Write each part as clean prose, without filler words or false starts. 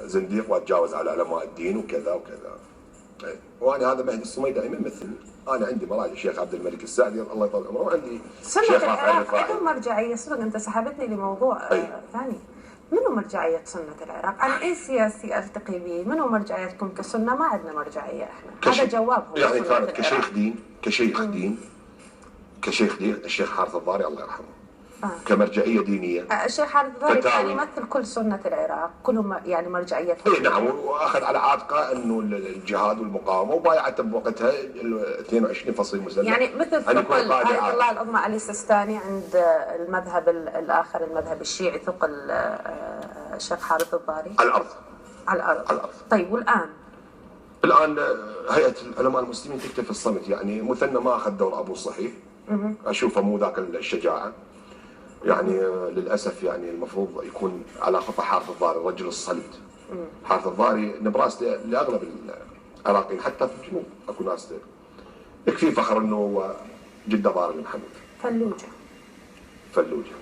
زنديق واتجاوز على علماء الدين وكذا وكذا. وانا هذا مهدي الصميداني ما يمثلني، انا عندي مراجع الشيخ عبد الملك السعدي الله يطول عمره، وعندي شيخ رافع الرفاعي. عندهم مرجعيه صدق، انت سحبتني لموضوع ثاني. منو مرجعيه سنه العراق؟ انا اي سياسي التقي به، منو مرجعيتكم كسنه؟ ما عندنا مرجعيه احنا، هذا جوابهم. يعني كانت كشيخ دين الشيخ حارث الضاري الله يرحمه. كمرجعيه دينيه. الشيخ حارث الضاري كان يمثل كل سنه العراق، كلهم يعني مرجعيتهم. اي نعم، واخذ على عاتقه انه الجهاد والمقاومه، وبايعته بوقتها 22 فصيل مسلح. يعني مثل ثقل آية الله العظمى علي السيستاني عند المذهب الاخر، المذهب الشيعي، ثقل الشيخ حارث الضاري. على الارض. طيب والان؟ الان هيئه العلماء المسلمين تكتفي الصمت، يعني مثنى ما اخذ دور ابو الصحيح. اشوفه مو ذاك الشجاعه. يعني للاسف يعني المفروض يكون على خطى حارث الضاري، الرجل الصلب. حارث الضاري نبراس لاغلب العراقيين، حتى في الجنوب اكو ناس يكفي فخر انه هو جده ضاري بن حمود. فلوجه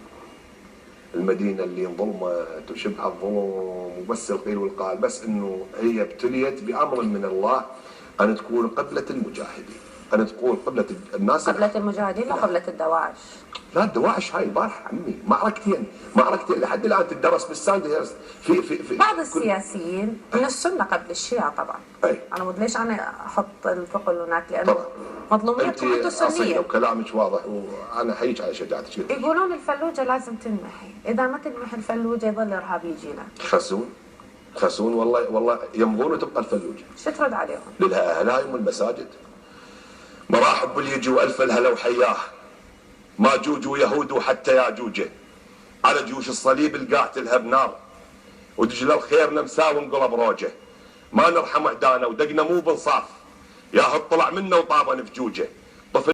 المدينه اللي انظلمت وشبه الظلم، وبس القيل والقال، بس انه هي ابتليت بامر من الله ان تكون قبله المجاهدين، ان تكون قبله الناس. قبله المجاهدين لا قبله الدواعش؟ لا الدواعش هاي البارحه عمي، معركتين لحد الان تدرس بالساندهرست في بعض السياسيين من السنه قبل الشيعه طبعا. انا ليش انا احط الثقل هناك؟ لانه مظلوميتكم انتم سنيه. وكلامك واضح، وانا احييك على شجاعتك. يقولون الفلوجه لازم تنمحي، اذا ما تنمحي الفلوجه يظل ارهاب يجينا. خسون والله يمضون وتبقى الفلوجه. شو ترد عليهم؟ لها اهلاهم والمساجد. مرحب باللي يجي والف الهلا وحياه، ما جوجوا يهود حتى ياجوجه، على جيوش الصليب القاتلها بنار، ودجل الخير نمساو انقلب روجه، ما نرحم اعدانا ودقنا مو بنصاف، ياهو طلع منا وطابا نفجوجه.